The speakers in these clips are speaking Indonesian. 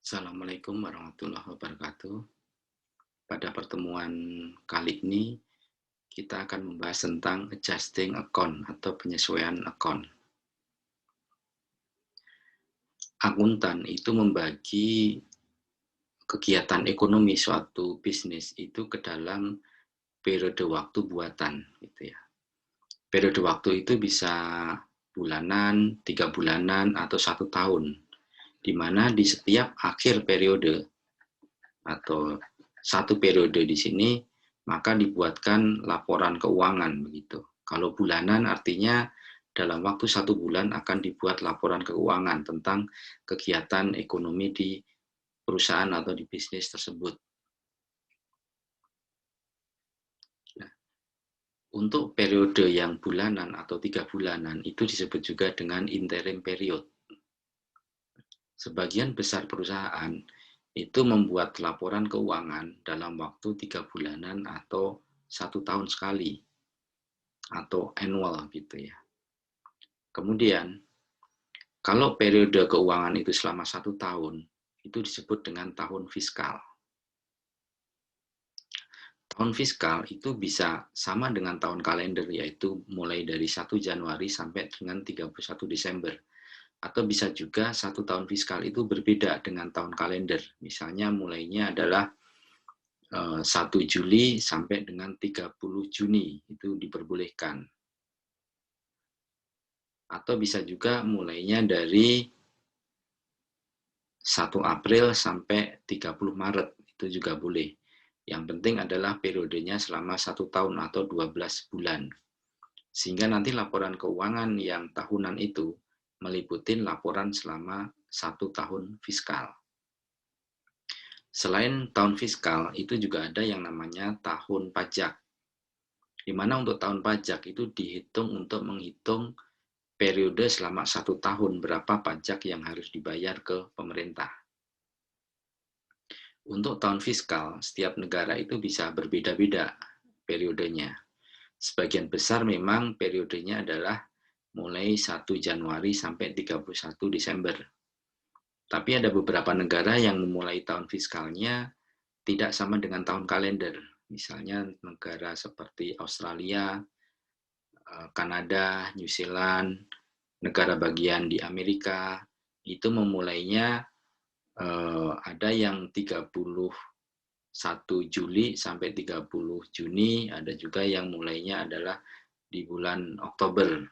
Assalamualaikum warahmatullahi wabarakatuh. Pada pertemuan kali ini, kita akan membahas tentang adjusting account atau penyesuaian account. Akuntan itu membagi kegiatan ekonomi suatu bisnis itu ke dalam periode waktu buatan, gitu ya. Periode waktu itu bisa bulanan, 3 bulanan, atau 1 tahun, di mana di setiap akhir periode atau satu periode di sini maka dibuatkan laporan keuangan begitu. Kalau bulanan artinya dalam waktu 1 bulan akan dibuat laporan keuangan tentang kegiatan ekonomi di perusahaan atau di bisnis tersebut. Nah, untuk periode yang bulanan atau 3 bulanan itu disebut juga dengan interim period. Sebagian besar perusahaan itu membuat laporan keuangan dalam waktu 3 bulanan atau 1 tahun sekali, atau annual gitu ya. Kemudian, kalau periode keuangan itu selama 1 tahun, itu disebut dengan tahun fiskal. Tahun fiskal itu bisa sama dengan tahun kalender, yaitu mulai dari 1 Januari sampai dengan 31 Desember. Atau bisa juga 1 tahun fiskal itu berbeda dengan tahun kalender. Misalnya mulainya adalah 1 Juli sampai dengan 30 Juni, itu diperbolehkan. Atau bisa juga mulainya dari 1 April sampai 30 Maret, itu juga boleh. Yang penting adalah periodenya selama 1 tahun atau 12 bulan. Sehingga nanti laporan keuangan yang tahunan itu meliputi laporan selama 1 tahun fiskal. Selain tahun fiskal, itu juga ada yang namanya tahun pajak. Di mana untuk tahun pajak itu dihitung untuk menghitung periode selama 1 tahun berapa pajak yang harus dibayar ke pemerintah. Untuk tahun fiskal, setiap negara itu bisa berbeda-beda periodenya. Sebagian besar memang periodenya adalah mulai 1 Januari sampai 31 Desember. Tapi ada beberapa negara yang memulai tahun fiskalnya tidak sama dengan tahun kalender. Misalnya negara seperti Australia, Kanada, New Zealand, negara bagian di Amerika, itu memulainya ada yang 31 Juli sampai 30 Juni, ada juga yang mulainya adalah di bulan Oktober.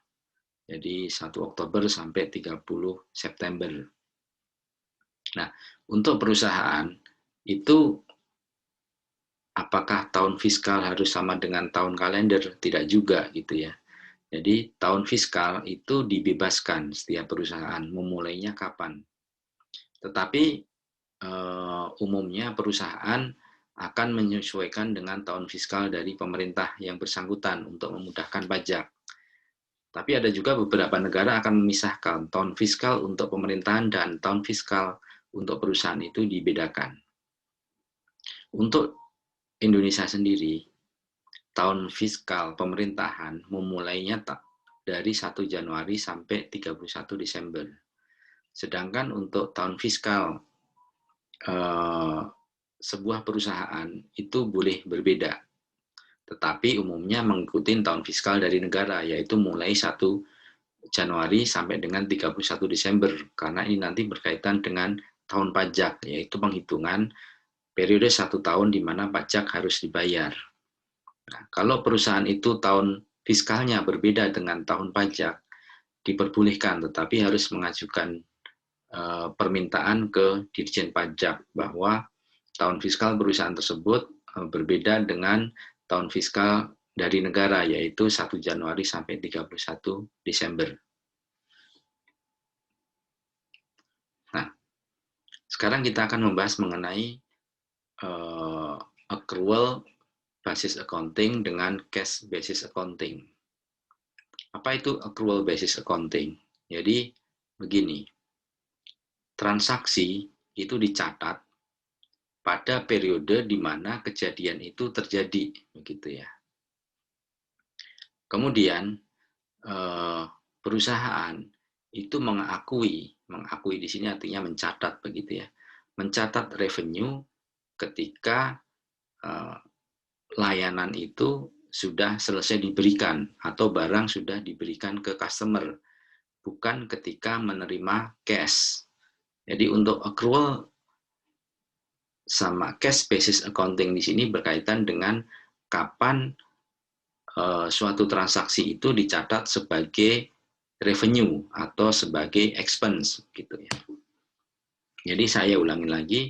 Jadi 1 Oktober sampai 30 September. Nah, untuk perusahaan itu apakah tahun fiskal harus sama dengan tahun kalender? Tidak juga gitu ya. Jadi tahun fiskal itu dibebaskan setiap perusahaan memulainya kapan. Tetapi umumnya perusahaan akan menyesuaikan dengan tahun fiskal dari pemerintah yang bersangkutan untuk memudahkan pajak. Tapi ada juga beberapa negara akan memisahkan tahun fiskal untuk pemerintahan dan tahun fiskal untuk perusahaan itu dibedakan. Untuk Indonesia sendiri, tahun fiskal pemerintahan memulainya dari 1 Januari sampai 31 Desember. Sedangkan untuk tahun fiskal sebuah perusahaan itu boleh berbeda. Tetapi umumnya mengikuti tahun fiskal dari negara, yaitu mulai 1 Januari sampai dengan 31 Desember. Karena ini nanti berkaitan dengan tahun pajak, yaitu penghitungan periode 1 tahun di mana pajak harus dibayar. Nah, kalau perusahaan itu tahun fiskalnya berbeda dengan tahun pajak, diperbolehkan, tetapi harus mengajukan permintaan ke Dirjen Pajak bahwa tahun fiskal perusahaan tersebut berbeda dengan tahun fiskal dari negara, yaitu 1 Januari sampai 31 Desember. Nah, sekarang kita akan membahas mengenai accrual basis accounting dengan cash basis accounting. Apa itu accrual basis accounting? Jadi begini, transaksi itu dicatat pada periode di mana kejadian itu terjadi, begitu ya. Kemudian perusahaan itu mengakui di sini artinya mencatat begitu ya, mencatat revenue ketika layanan itu sudah selesai diberikan atau barang sudah diberikan ke customer, bukan ketika menerima cash. Jadi untuk accrual sama cash basis accounting di sini berkaitan dengan kapan suatu transaksi itu dicatat sebagai revenue atau sebagai expense gitu ya. Jadi saya ulangi lagi.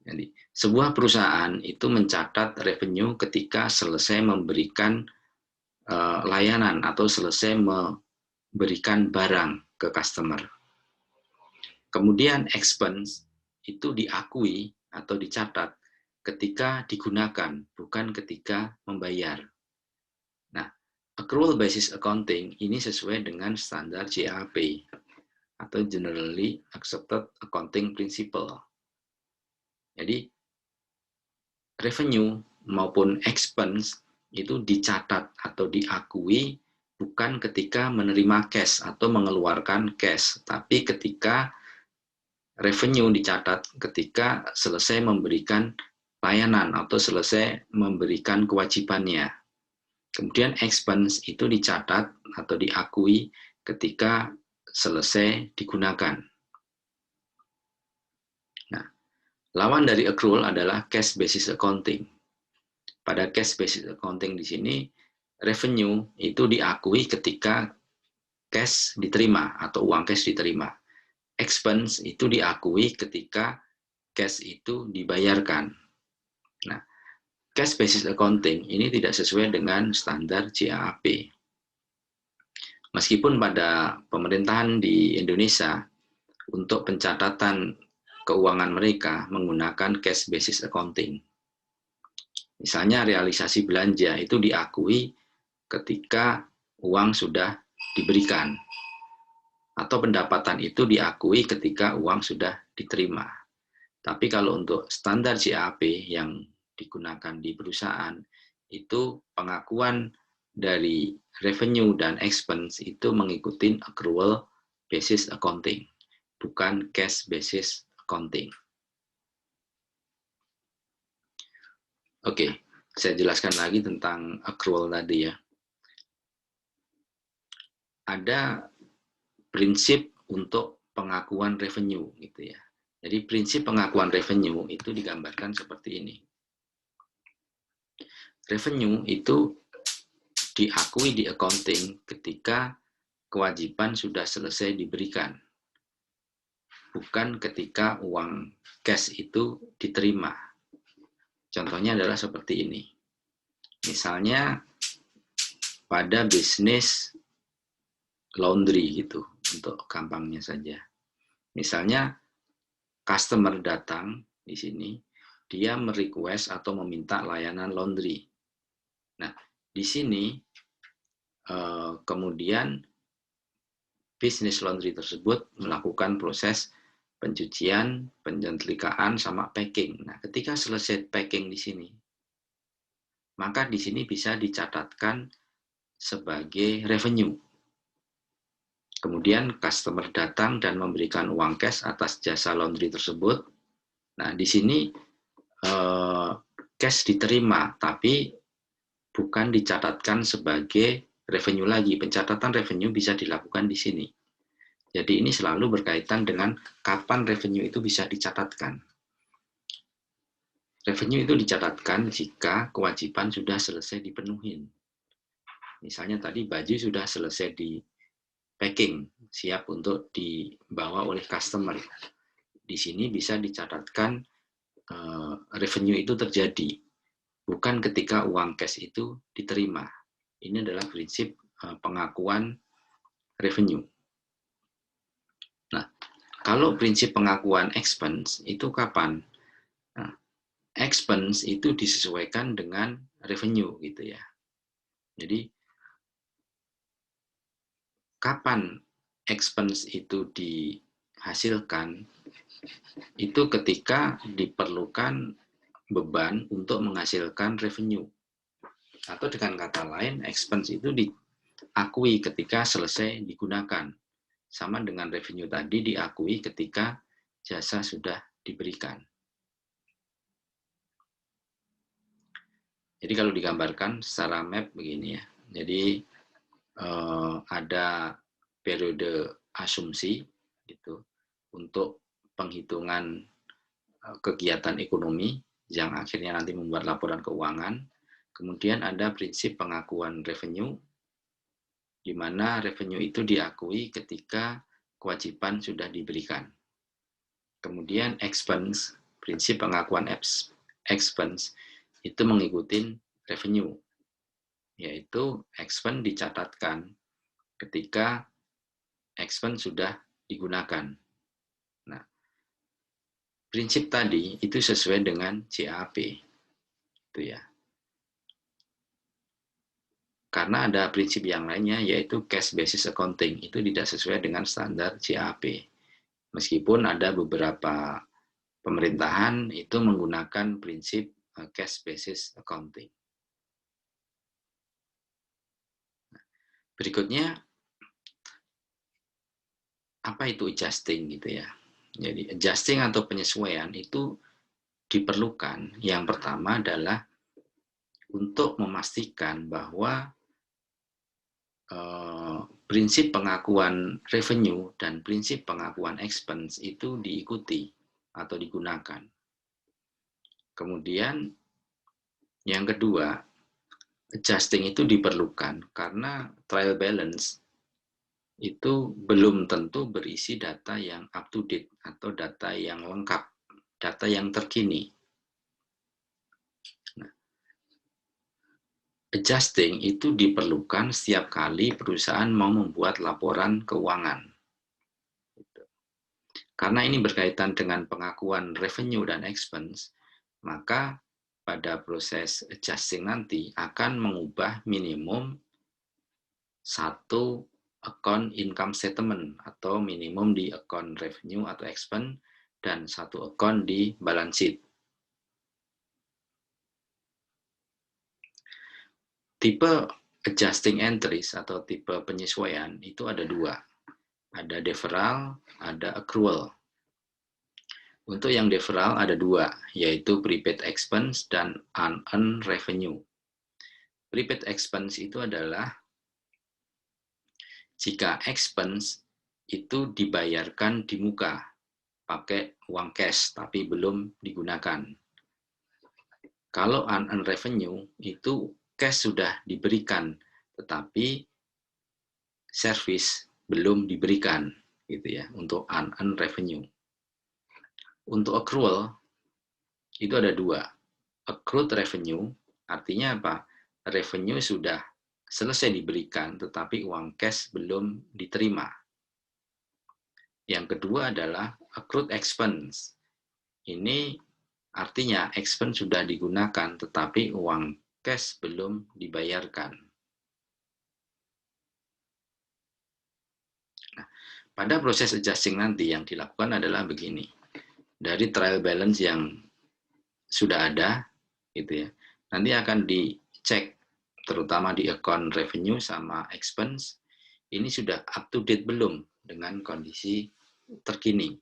Jadi sebuah perusahaan itu mencatat revenue ketika selesai memberikan layanan atau selesai memberikan barang ke customer. Kemudian expense itu diakui atau dicatat ketika digunakan, bukan ketika membayar. Nah, accrual basis accounting ini sesuai dengan standar GAAP atau Generally Accepted Accounting Principle. Jadi, revenue maupun expense itu dicatat atau diakui bukan ketika menerima cash atau mengeluarkan cash, tapi ketika revenue dicatat ketika selesai memberikan layanan atau selesai memberikan kewajibannya. Kemudian expense itu dicatat atau diakui ketika selesai digunakan. Nah, lawan dari accrual adalah cash basis accounting. Pada cash basis accounting di sini, revenue itu diakui ketika cash diterima atau uang cash diterima. Expense itu diakui ketika cash itu dibayarkan. Nah, cash basis accounting ini tidak sesuai dengan standar GAAP. Meskipun pada pemerintahan di Indonesia untuk pencatatan keuangan mereka menggunakan cash basis accounting. Misalnya realisasi belanja itu diakui ketika uang sudah diberikan. Atau pendapatan itu diakui ketika uang sudah diterima. Tapi kalau untuk standar GAAP yang digunakan di perusahaan, itu pengakuan dari revenue dan expense itu mengikuti accrual basis accounting, bukan cash basis accounting. Oke, saya jelaskan lagi tentang accrual tadi ya. Ada prinsip untuk pengakuan revenue gitu ya. Jadi prinsip pengakuan revenue itu digambarkan seperti ini. Revenue itu diakui di accounting ketika kewajiban sudah selesai diberikan, bukan ketika uang cash itu diterima. Contohnya adalah seperti ini. Misalnya pada bisnis laundry gitu, untuk gampangnya saja. Misalnya customer datang di sini, dia merequest atau meminta layanan laundry. Nah, di sini kemudian bisnis laundry tersebut melakukan proses pencucian, penjentlikaan, sama packing. Nah, ketika selesai packing di sini, maka di sini bisa dicatatkan sebagai revenue. Kemudian customer datang dan memberikan uang cash atas jasa laundry tersebut. Nah, di sini cash diterima, tapi bukan dicatatkan sebagai revenue lagi. Pencatatan revenue bisa dilakukan di sini. Jadi ini selalu berkaitan dengan kapan revenue itu bisa dicatatkan. Revenue itu dicatatkan jika kewajiban sudah selesai dipenuhi. Misalnya tadi baju sudah selesai di packing, siap untuk dibawa oleh customer. Di sini bisa dicatatkan revenue itu terjadi, bukan ketika uang cash itu diterima. Ini adalah prinsip pengakuan revenue. Nah, kalau prinsip pengakuan expense itu kapan? Nah, expense itu disesuaikan dengan revenue gitu ya. Jadi kapan expense itu dihasilkan? Itu ketika diperlukan beban untuk menghasilkan revenue. Atau dengan kata lain, expense itu diakui ketika selesai digunakan. Sama dengan revenue tadi diakui ketika jasa sudah diberikan. Jadi kalau digambarkan secara map begini ya. Jadi ada periode asumsi gitu untuk penghitungan kegiatan ekonomi yang akhirnya nanti membuat laporan keuangan. Kemudian ada prinsip pengakuan revenue, di mana revenue itu diakui ketika kewajiban sudah diberikan. Kemudian expense, prinsip pengakuan expense, itu mengikuti revenue, yaitu expense dicatatkan ketika expense sudah digunakan. Nah, prinsip tadi itu sesuai dengan CAP, itu ya. Karena ada prinsip yang lainnya yaitu cash basis accounting, itu tidak sesuai dengan standar CAP. Meskipun ada beberapa pemerintahan itu menggunakan prinsip cash basis accounting. Berikutnya, apa itu adjusting gitu ya. Jadi adjusting atau penyesuaian itu diperlukan. Yang pertama adalah untuk memastikan bahwa prinsip pengakuan revenue dan prinsip pengakuan expense itu diikuti atau digunakan. Kemudian yang kedua, adjusting itu diperlukan karena trial balance itu belum tentu berisi data yang up to date atau data yang lengkap, data yang terkini. Nah, adjusting itu diperlukan setiap kali perusahaan mau membuat laporan keuangan. Karena ini berkaitan dengan pengakuan revenue dan expense, maka pada proses adjusting nanti akan mengubah minimum satu account income statement atau minimum di account revenue atau expense dan satu account di balance sheet. Tipe adjusting entries atau tipe penyesuaian itu ada dua. Ada deferral, ada accrual. Untuk yang deferral ada dua, yaitu prepaid expense dan unearned revenue. Prepaid expense itu adalah jika expense itu dibayarkan di muka, pakai uang cash, tapi belum digunakan. Kalau unearned revenue, itu cash sudah diberikan, tetapi service belum diberikan, gitu ya, untuk unearned revenue. Untuk accrual, itu ada dua. Accrued revenue, artinya apa? Revenue sudah selesai diberikan, tetapi uang cash belum diterima. Yang kedua adalah accrued expense. Ini artinya expense sudah digunakan, tetapi uang cash belum dibayarkan. Nah, pada proses adjusting nanti yang dilakukan adalah begini. Dari trial balance yang sudah ada, gitu ya, nanti akan dicek, terutama di account revenue sama expense, ini sudah up to date belum dengan kondisi terkini.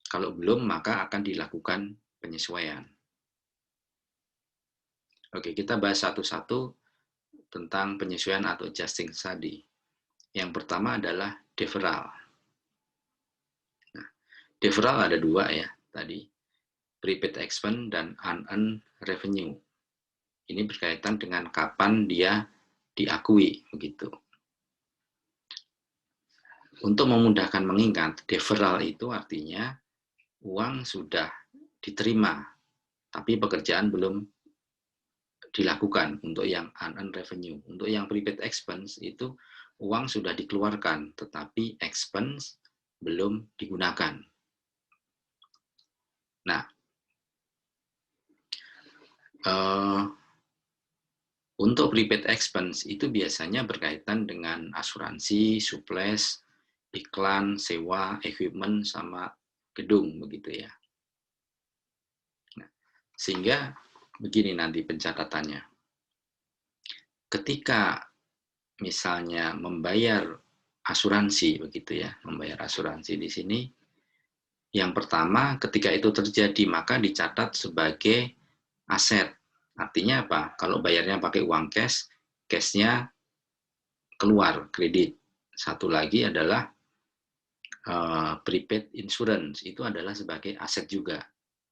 Kalau belum, maka akan dilakukan penyesuaian. Oke, kita bahas satu-satu tentang penyesuaian atau adjusting tadi. Yang pertama adalah deferral. Nah, deferral ada dua ya tadi, prepaid expense dan unearned revenue. Ini berkaitan dengan kapan dia diakui begitu. Untuk memudahkan mengingat, deferral itu artinya uang sudah diterima, tapi pekerjaan belum dilakukan untuk yang unearned revenue. Untuk yang prepaid expense itu uang sudah dikeluarkan, tetapi expense belum digunakan. Nah, untuk prepaid expense itu biasanya berkaitan dengan asuransi, supplies, iklan, sewa, equipment, sama gedung, begitu ya. Nah, sehingga begini nanti pencatatannya. Ketika misalnya membayar asuransi, begitu ya, membayar asuransi di sini, Yang pertama, ketika itu terjadi, maka dicatat sebagai aset. Artinya apa? Kalau bayarnya pakai uang cash, cashnya keluar, kredit. Satu lagi adalah prepaid insurance, itu adalah sebagai aset juga.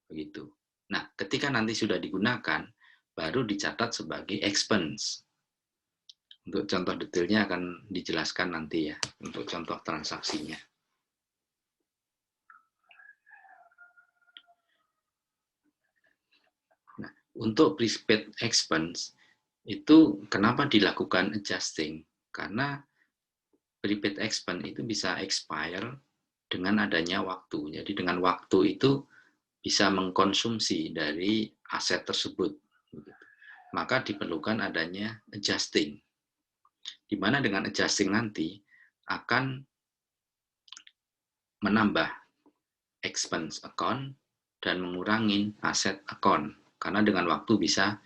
Begitu. Nah, ketika nanti sudah digunakan, baru dicatat sebagai expense. Untuk contoh detailnya akan dijelaskan nanti ya, untuk contoh transaksinya. Nah, untuk prepaid expense, itu kenapa dilakukan adjusting? Karena prepaid expense itu bisa expire dengan adanya waktu. Jadi dengan waktu itu bisa mengkonsumsi dari aset tersebut. Maka diperlukan adanya adjusting. Di mana dengan adjusting nanti akan menambah expense account dan mengurangi aset account. Karena dengan waktu bisa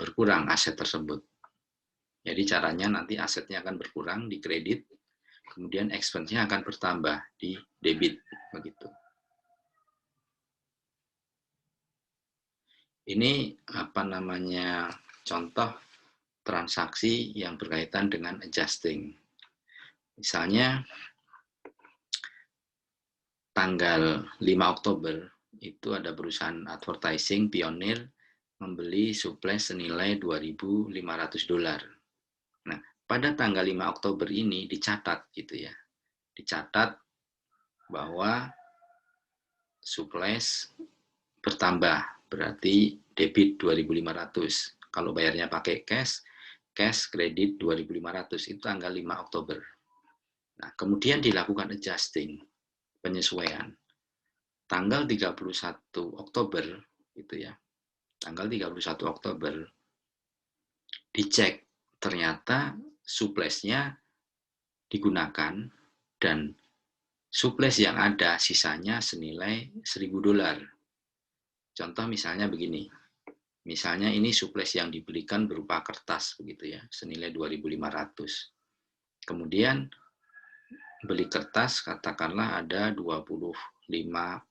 berkurang aset tersebut. Jadi caranya nanti asetnya akan berkurang di kredit, kemudian expense-nya akan bertambah di debit. Begitu. Ini apa namanya contoh transaksi yang berkaitan dengan adjusting. Misalnya tanggal 5 Oktober itu ada perusahaan advertising Pioneer membeli suplai senilai $2.500. Nah, pada tanggal 5 Oktober ini dicatat gitu ya. Dicatat bahwa suplai bertambah, berarti debit 2.500. Kalau bayarnya pakai cash, cash kredit 2.500 itu tanggal 5 Oktober. Nah, kemudian dilakukan adjusting, penyesuaian. Tanggal 31 Oktober gitu ya. Tanggal 31 Oktober dicek ternyata suplesnya digunakan dan suples yang ada sisanya senilai $1.000. Contoh misalnya begini. Misalnya ini suples yang dibelikan berupa kertas begitu ya, senilai 2.500. Kemudian beli kertas katakanlah ada 25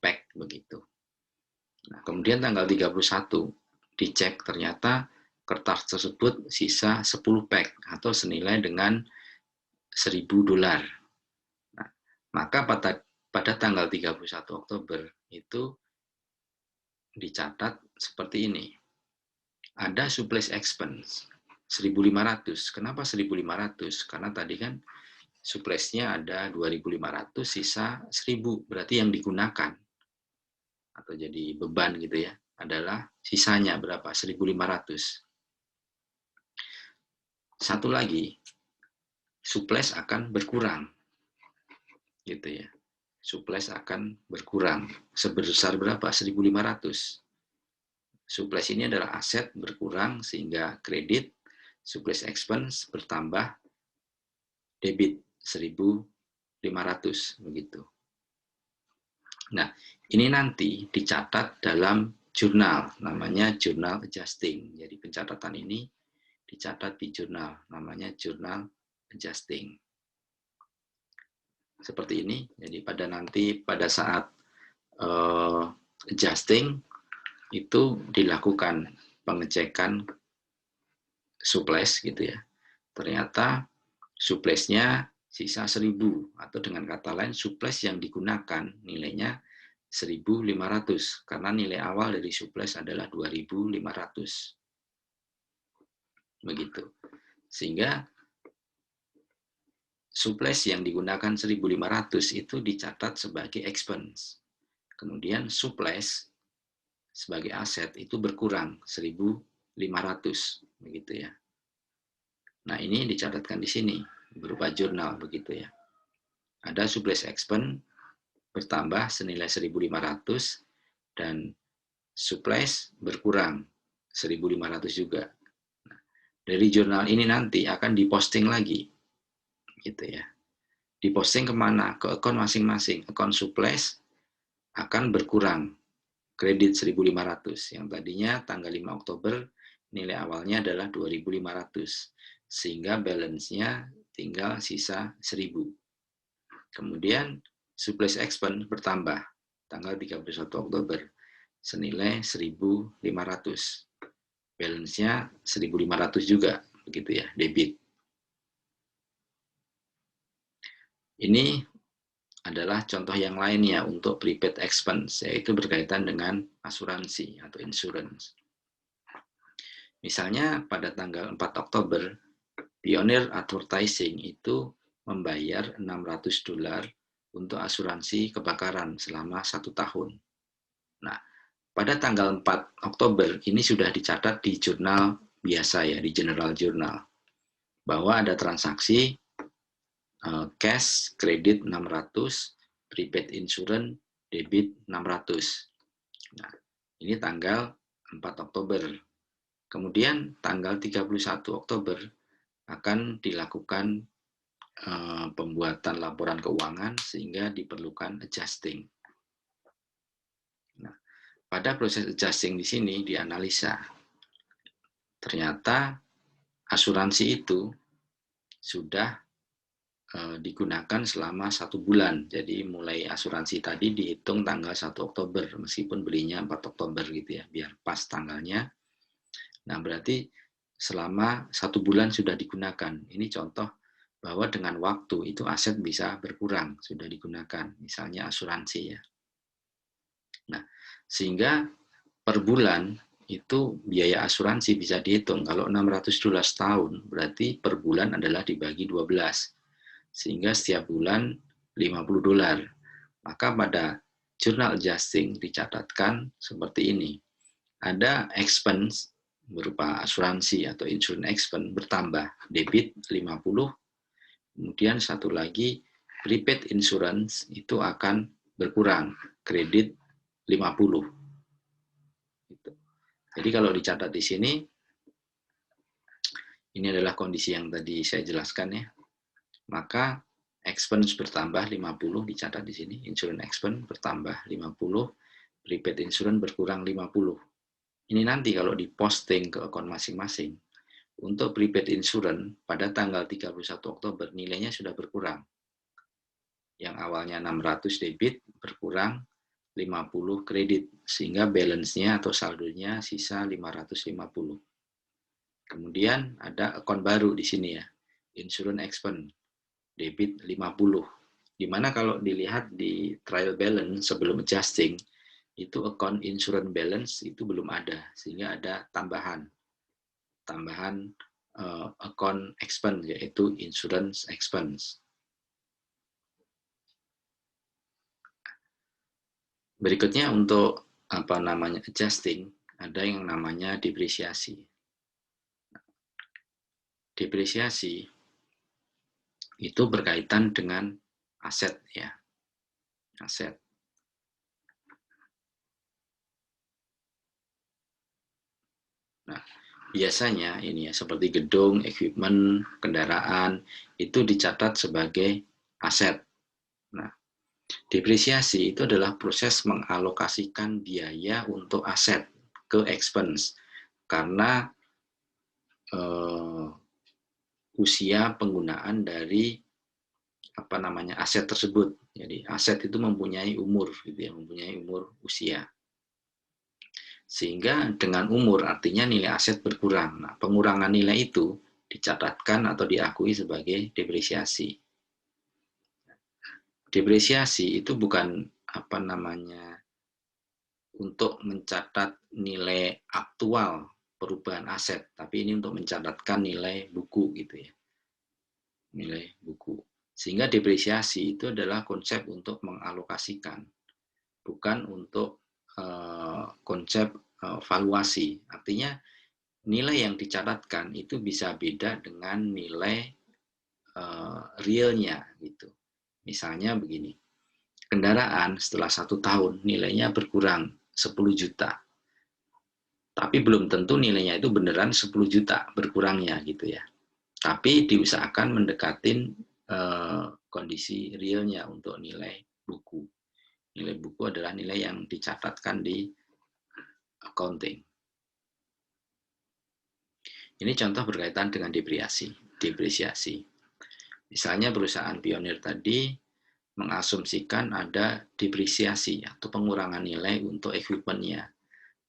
pack begitu. Nah, kemudian tanggal 31 dicek ternyata kertas tersebut sisa 10 pack atau senilai dengan $1.000. Nah, maka pada tanggal 31 Oktober itu dicatat seperti ini. Ada supplies expense 1.500. Kenapa 1.500? Karena tadi kan suppliesnya ada 2.500, sisa 1.000. Berarti yang digunakan atau jadi beban gitu ya adalah sisanya berapa? 1.500. Satu lagi, supplies akan berkurang gitu ya. Supplies akan berkurang sebesar berapa? 1.500. Supplies ini adalah aset berkurang sehingga kredit, supplies expense bertambah, debit 1.500 begitu. Nah, ini nanti dicatat dalam jurnal, namanya jurnal adjusting. Jadi pencatatan ini dicatat di jurnal, namanya jurnal adjusting. Seperti ini. Jadi pada saat adjusting itu dilakukan pengecekan supplies gitu ya. Ternyata suppliesnya sisa 1.000 atau dengan kata lain supplies yang digunakan nilainya 1.500 karena nilai awal dari supplies adalah 2.500. Begitu. Sehingga supplies yang digunakan 1.500 itu dicatat sebagai expense. Kemudian supplies sebagai aset itu berkurang 1.500 begitu ya. Nah, ini dicatatkan di sini berupa jurnal begitu ya. Ada supplies expense bertambah senilai 1.500 dan supplies berkurang 1.500 juga. Nah, dari jurnal ini nanti akan diposting lagi gitu ya. Diposting kemana? Ke akun masing-masing. Akun supplies akan berkurang kredit 1.500 yang tadinya tanggal 5 Oktober nilai awalnya adalah 2.500 sehingga balance-nya tinggal sisa 1.000. Kemudian supplies expense bertambah tanggal 31 Oktober senilai 1.500. Balance-nya 1.500 juga, begitu ya, debit. Ini adalah contoh yang lainnya untuk prepaid expense, yaitu berkaitan dengan asuransi atau insurance. Misalnya pada tanggal 4 Oktober, Pioneer Advertising itu membayar $600 untuk asuransi kebakaran selama 1 tahun. Nah, pada tanggal 4 Oktober ini sudah dicatat di jurnal biasa ya, di General Journal, bahwa ada transaksi cash kredit 600, prepaid insurance debit 600. Nah, ini tanggal 4 Oktober. Kemudian tanggal 31 Oktober akan dilakukan pembuatan laporan keuangan sehingga diperlukan adjusting. Nah, pada proses adjusting di sini dianalisa. Ternyata asuransi itu sudah digunakan selama 1 bulan. Jadi mulai asuransi tadi dihitung tanggal 1 Oktober, meskipun belinya 4 Oktober gitu ya, biar pas tanggalnya. Nah, berarti selama 1 bulan sudah digunakan. Ini contoh bahwa dengan waktu itu aset bisa berkurang, sudah digunakan, misalnya asuransi ya. Nah, sehingga per bulan itu biaya asuransi bisa dihitung. Kalau $600 setahun, berarti per bulan adalah dibagi 12. Sehingga setiap bulan $50. Maka pada jurnal adjusting dicatatkan seperti ini. Ada expense berupa asuransi atau insurance expense bertambah, debit 50, kemudian satu lagi prepaid insurance itu akan berkurang, kredit 50. Jadi kalau dicatat di sini, ini adalah kondisi yang tadi saya jelaskan ya. Maka expense bertambah 50 dicatat di sini, insurance expense bertambah 50, prepaid insurance berkurang 50. Ini nanti kalau diposting ke akun masing-masing, untuk prepaid insurance pada tanggal 31 Oktober nilainya sudah berkurang. Yang awalnya 600 debit berkurang 50 kredit, sehingga balance-nya atau saldonya sisa 550. Kemudian ada akun baru di sini ya, insurance expense debit 50. Dimana kalau dilihat di trial balance sebelum adjusting, itu account insurance balance itu belum ada, sehingga ada tambahan account expense, yaitu insurance expense. Berikutnya untuk adjusting, ada yang namanya depresiasi. Depresiasi itu berkaitan dengan aset ya, aset. Nah, biasanya ini ya seperti gedung, equipment, kendaraan itu dicatat sebagai aset. Nah, depresiasi itu adalah proses mengalokasikan biaya untuk aset ke expense karena usia penggunaan dari aset tersebut. Jadi aset itu mempunyai umur, gitu ya, mempunyai umur usia. Sehingga dengan umur artinya nilai aset berkurang. Nah, pengurangan nilai itu dicatatkan atau diakui sebagai depresiasi. Depresiasi itu bukan untuk mencatat nilai aktual perubahan aset, tapi ini untuk mencatatkan nilai buku gitu ya. Nilai buku. Sehingga depresiasi itu adalah konsep untuk mengalokasikan, bukan untuk konsep valuasi. Artinya nilai yang dicatatkan itu bisa beda dengan nilai realnya gitu. Misalnya begini, kendaraan setelah 1 tahun nilainya berkurang 10 juta. Tapi belum tentu nilainya itu beneran 10 juta berkurangnya gitu ya. Tapi diusahakan mendekatin kondisi realnya untuk nilai buku. Nilai buku adalah nilai yang dicatatkan di accounting. Ini contoh berkaitan dengan depresiasi. Misalnya perusahaan Pioneer tadi mengasumsikan ada depresiasi atau pengurangan nilai untuk equipment-nya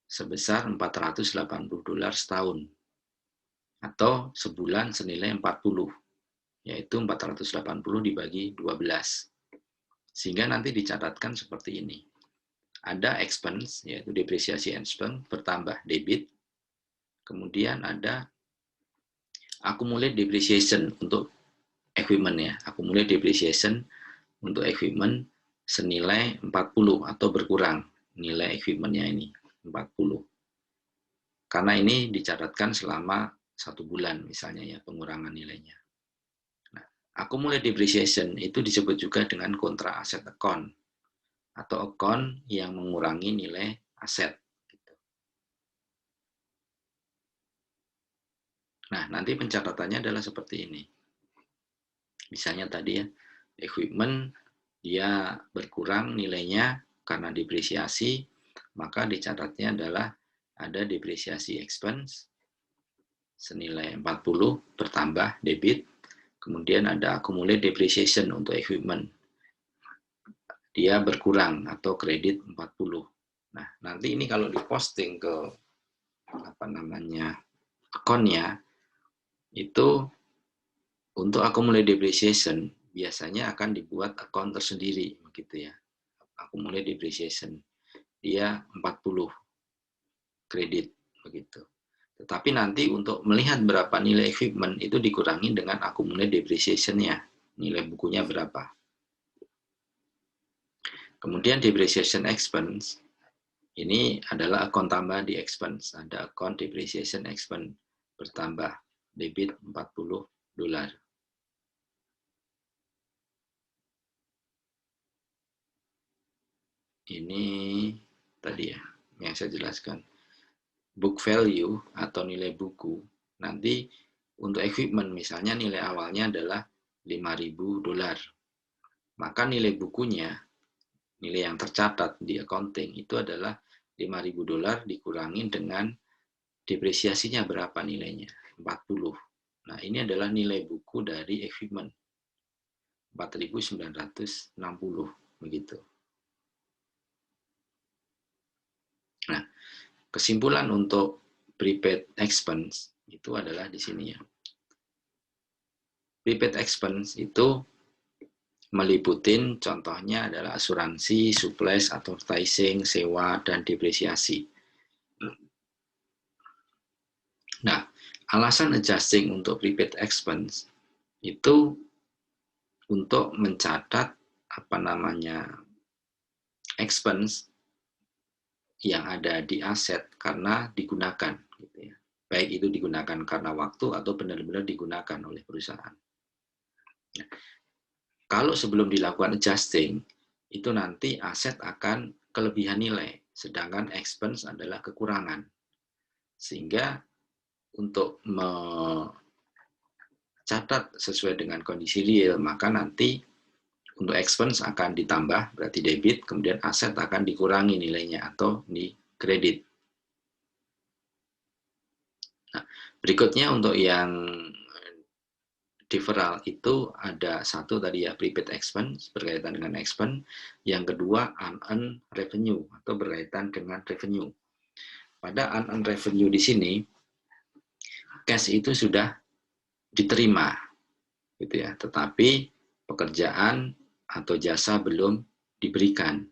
sebesar $480 setahun atau sebulan senilai 40, yaitu 480 dibagi 12. Sehingga nanti dicatatkan seperti ini. Ada expense, yaitu depresiasi expense, bertambah debit. Kemudian ada accumulate depreciation untuk equipment ya. Accumulate depreciation untuk equipment senilai 40 atau berkurang nilai equipment-nya ini 40. Karena ini dicatatkan selama 1 bulan misalnya ya pengurangan nilainya. Nah, accumulate depreciation itu disebut juga dengan kontra asset account atau account yang mengurangi nilai aset. Nah, nanti pencatatannya adalah seperti ini. Misalnya tadi ya, equipment dia berkurang nilainya karena depresiasi, maka dicatatnya adalah ada depresiasi expense senilai 40 bertambah debit, kemudian ada accumulate depreciation untuk equipment. Dia berkurang atau kredit 40. Nah, nanti ini kalau diposting ke account-nya itu untuk accumulate depreciation biasanya akan dibuat account tersendiri begitu ya. Accumulate depreciation dia 40 kredit begitu. Tetapi nanti untuk melihat berapa nilai equipment itu dikurangi dengan accumulate depreciation-nya, nilai bukunya berapa. Kemudian depreciation expense ini adalah account tambah di expense, ada account depreciation expense bertambah debit $40. Ini tadi ya yang saya jelaskan. Book value atau nilai buku nanti untuk equipment misalnya nilai awalnya adalah $5.000. Maka nilai bukunya, nilai yang tercatat di accounting itu adalah $5.000 dikurangi dengan depresiasinya berapa nilainya? 40. Nah, ini adalah nilai buku dari equipment. 4.960 begitu. Nah, kesimpulan untuk prepaid expense itu adalah di sini ya. Prepaid expense itu meliputin contohnya adalah asuransi, supplies, advertising, sewa, dan depresiasi. Nah, alasan adjusting untuk prepaid expense itu untuk mencatat expense yang ada di aset karena digunakan gitu ya. Baik itu digunakan karena waktu atau benar-benar digunakan oleh perusahaan. Nah, kalau sebelum dilakukan adjusting itu nanti aset akan kelebihan nilai sedangkan expense adalah kekurangan. Sehingga untuk mencatat sesuai dengan kondisi real maka nanti untuk expense akan ditambah, berarti debit, kemudian aset akan dikurangi nilainya atau di kredit. Nah, berikutnya untuk yang deferral itu ada satu tadi ya, prepaid expense berkaitan dengan expense, yang kedua unearned revenue atau berkaitan dengan revenue. Pada unearned revenue di sini, cash itu sudah diterima, gitu ya, tetapi pekerjaan atau jasa belum diberikan.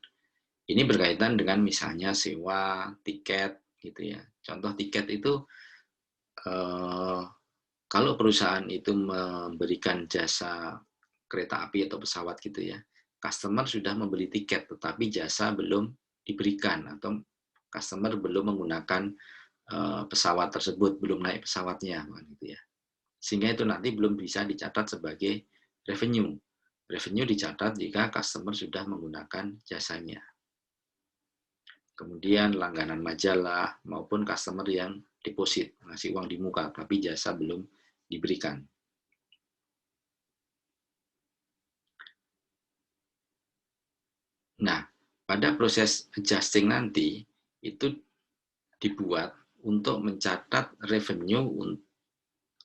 Ini berkaitan dengan misalnya sewa, tiket, gitu ya. Contoh tiket itu, kalau perusahaan itu memberikan jasa kereta api atau pesawat gitu ya, customer sudah membeli tiket, tetapi jasa belum diberikan atau customer belum menggunakan pesawat tersebut, belum naik pesawatnya, gitu ya. Sehingga itu nanti belum bisa dicatat sebagai revenue. Revenue dicatat jika customer sudah menggunakan jasanya. Kemudian langganan majalah maupun customer yang deposit, ngasih uang di muka, tapi jasa belum diberikan. Nah, pada proses adjusting nanti, itu dibuat untuk mencatat revenue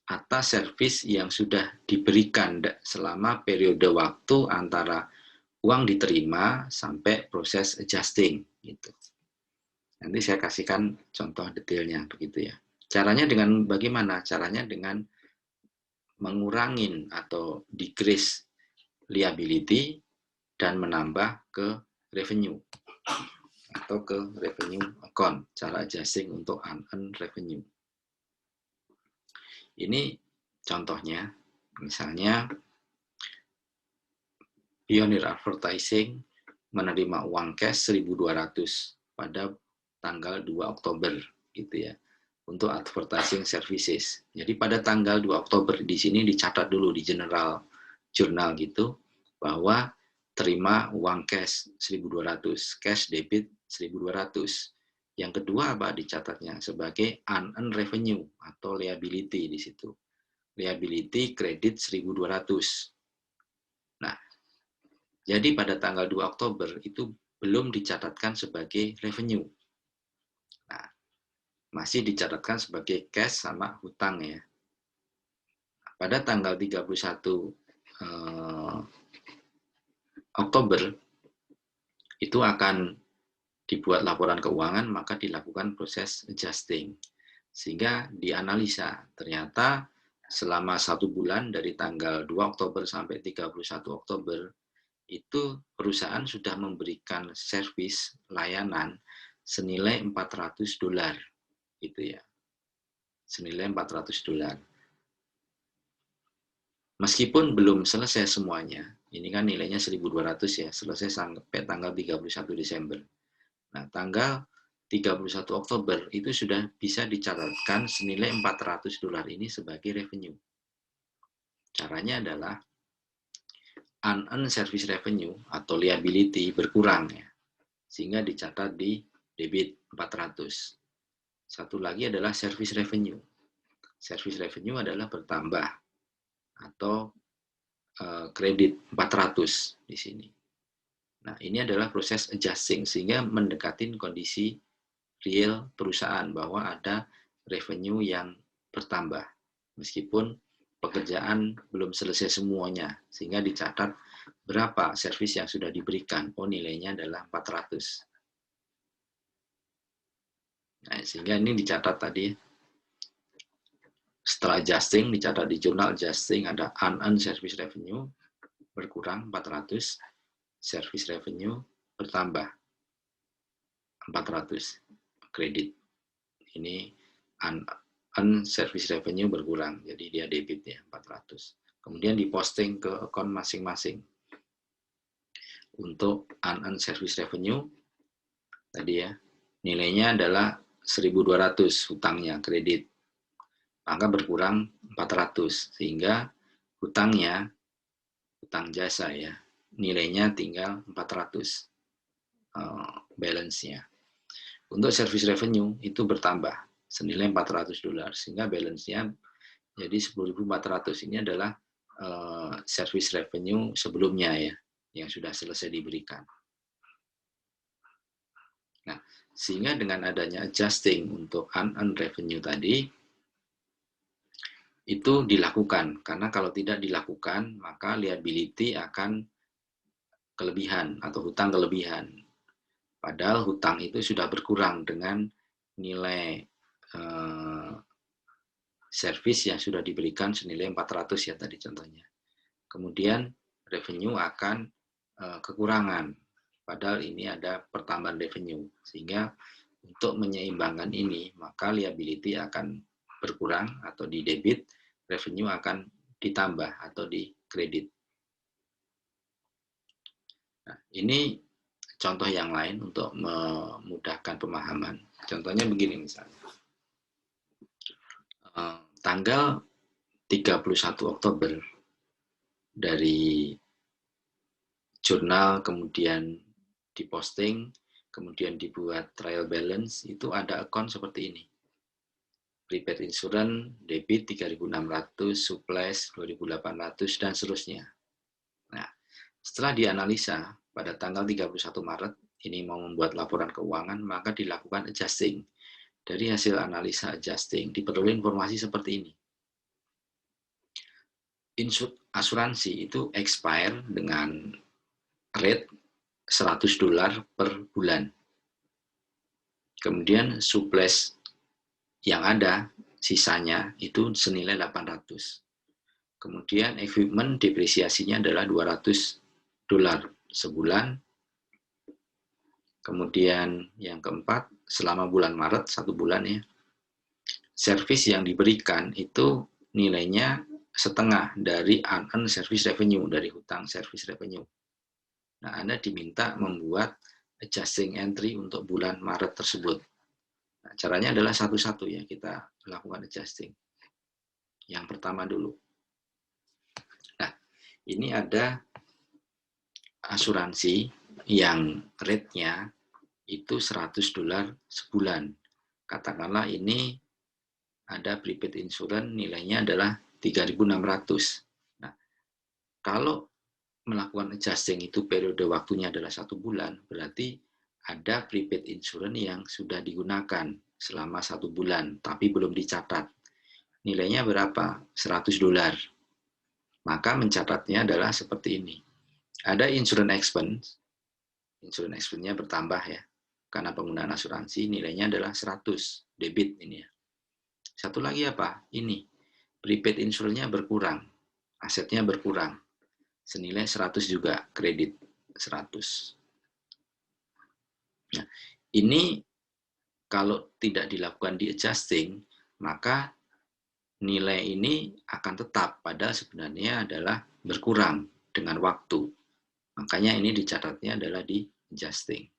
atas servis yang sudah diberikan selama periode waktu antara uang diterima sampai proses adjusting gitu. Nanti saya kasihkan contoh detailnya begitu ya. Caranya dengan bagaimana? Caranya dengan mengurangi atau decrease liability dan menambah ke revenue atau ke revenue account, cara adjusting untuk unearned revenue. Ini contohnya, misalnya Pioneer Advertising menerima uang cash 1.200 pada tanggal 2 Oktober gitu ya untuk advertising services. Jadi pada tanggal 2 Oktober di sini dicatat dulu di general journal gitu bahwa terima uang cash 1.200, cash debit 1.200. Yang kedua apa dicatatnya sebagai unearned revenue atau liability di situ. Liability kredit 1.200. Nah, jadi pada tanggal 2 Oktober itu belum dicatatkan sebagai revenue. Nah, masih dicatatkan sebagai cash sama hutang ya. Pada tanggal 31 Oktober itu akan dibuat laporan keuangan, maka dilakukan proses adjusting. Sehingga dianalisa, ternyata selama 1 bulan dari tanggal 2 Oktober sampai 31 Oktober, itu perusahaan sudah memberikan servis layanan senilai $400 gitu ya. Senilai $400. Meskipun belum selesai semuanya, ini kan nilainya 1.200 ya, selesai sampai tanggal 31 Desember. Nah, tanggal 31 Oktober itu sudah bisa dicatatkan senilai $400 ini sebagai revenue. Caranya adalah unearned service revenue atau liability berkurang ya, sehingga dicatat di debit 400. Satu lagi adalah service revenue. Service revenue adalah bertambah atau kredit 400 di sini. Nah, ini adalah proses adjusting sehingga mendekatin kondisi real perusahaan bahwa ada revenue yang bertambah meskipun pekerjaan belum selesai semuanya sehingga dicatat berapa servis yang sudah diberikan. Oh, nilainya adalah 400. Nah, sehingga ini dicatat tadi setelah adjusting dicatat di jurnal adjusting ada unearned service revenue berkurang 400, service revenue bertambah 400 kredit. Ini unearned service revenue berkurang, jadi dia debit ya 400. Kemudian diposting ke akun masing-masing. Untuk unearned service revenue tadi ya, nilainya adalah 1.200 hutangnya kredit. Maka berkurang 400 sehingga hutangnya hutang jasa ya, nilainya tinggal 400 balance-nya. Untuk service revenue itu bertambah senilai $400 sehingga balance-nya jadi 10.400. Ini adalah service revenue sebelumnya ya yang sudah selesai diberikan. Nah, sehingga dengan adanya adjusting untuk unearned revenue tadi itu dilakukan karena kalau tidak dilakukan maka liability akan kelebihan atau hutang kelebihan. Padahal hutang itu sudah berkurang dengan nilai servis yang sudah diberikan senilai 400 ya tadi contohnya. Kemudian revenue akan kekurangan. Padahal ini ada pertambahan revenue. Sehingga untuk menyeimbangkan ini, maka liability akan berkurang atau di debit, revenue akan ditambah atau di kredit. Nah, ini contoh yang lain untuk memudahkan pemahaman. Contohnya begini misalnya. Tanggal 31 Oktober dari jurnal kemudian diposting, kemudian dibuat trial balance, itu ada account seperti ini. Prepaid insurance, debit 3.600, supplies 2.800, dan seterusnya. Nah, setelah dianalisa pada tanggal 31 Maret, ini mau membuat laporan keuangan, maka dilakukan adjusting. Dari hasil analisa adjusting, diperoleh informasi seperti ini. Asuransi itu expire dengan rate $100 per bulan. Kemudian surplus yang ada, sisanya itu senilai 800. Kemudian equipment depresiasinya adalah $200 sebulan. Kemudian yang keempat, selama bulan Maret, 1 bulan ya, servis yang diberikan itu nilainya setengah dari unearned service revenue, dari hutang service revenue. Nah, Anda diminta membuat adjusting entry untuk bulan Maret tersebut. Nah, caranya adalah satu-satu ya, kita lakukan adjusting. Yang pertama dulu. Nah, ini ada asuransi yang rate-nya itu $100 sebulan. Katakanlah ini ada prepaid insurance nilainya adalah 3.600. Nah, kalau melakukan adjusting itu periode waktunya adalah 1 bulan, berarti ada prepaid insurance yang sudah digunakan selama 1 bulan, tapi belum dicatat. Nilainya berapa? $100. Maka mencatatnya adalah seperti ini. Ada insurance expense-nya bertambah ya, karena penggunaan asuransi, nilainya adalah 100, debit ini ya. Satu lagi apa? Ini, prepaid insurance-nya berkurang, asetnya berkurang, senilai 100 juga, kredit 100. Nah, ini kalau tidak dilakukan di adjusting, maka nilai ini akan tetap, padahal sebenarnya adalah berkurang dengan waktu. Makanya ini dicatatnya adalah di adjusting.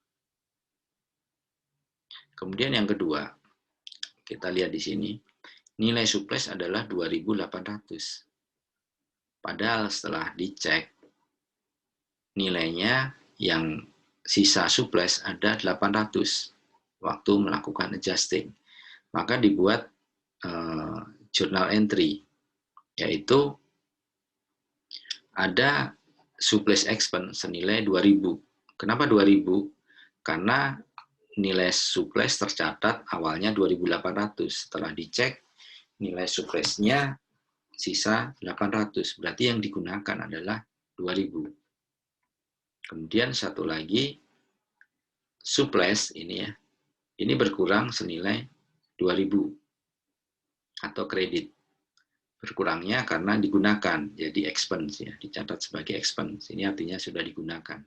Kemudian yang kedua, kita lihat di sini, nilai surplus adalah 2.800. Padahal setelah dicek, nilainya yang sisa surplus ada 800 waktu melakukan adjusting. Maka dibuat journal entry, yaitu ada surplus expense senilai 2.000. Kenapa 2.000? Karena nilai surplus tercatat awalnya 2.800. Setelah dicek, nilai surplusnya sisa 800. Berarti yang digunakan adalah 2.000. Kemudian satu lagi, surplus ini ya, ini berkurang senilai 2.000 atau kredit. Berkurangnya karena digunakan, jadi expense ya, dicatat sebagai expense. Ini artinya sudah digunakan.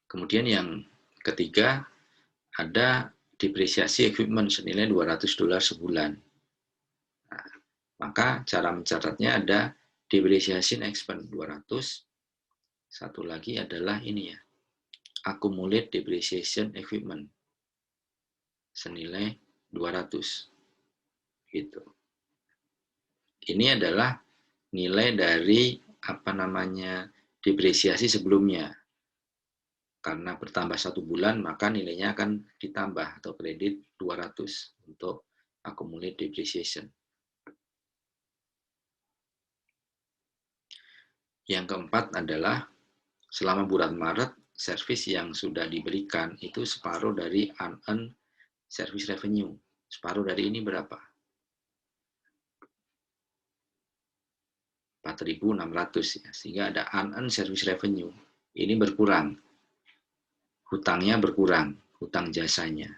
Kemudian yang ketiga, ada depresiasi equipment senilai $200 sebulan. Nah, maka cara mencatatnya ada depreciation expense 200. Satu lagi adalah ini ya, accumulate depreciation equipment senilai 200. Gitu. Ini adalah nilai dari depresiasi sebelumnya. Karena bertambah 1 bulan, maka nilainya akan ditambah atau kredit 200 untuk accumulate depreciation. Yang keempat adalah selama bulan Maret, servis yang sudah diberikan itu separuh dari unearned service revenue. Separuh dari ini berapa? 4.600 ya, sehingga ada unearned service revenue. Ini berkurang. Hutangnya berkurang, hutang jasanya.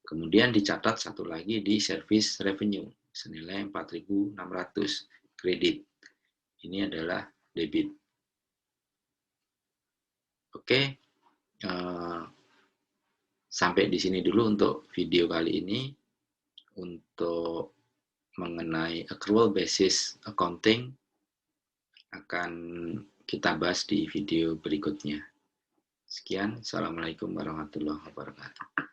Kemudian dicatat satu lagi di service revenue senilai 4.600 kredit. Ini adalah debit. Oke. Sampai di sini dulu untuk video kali ini. Untuk mengenai accrual basis accounting akan kita bahas di video berikutnya. Sekian, Assalamualaikum warahmatullahi wabarakatuh.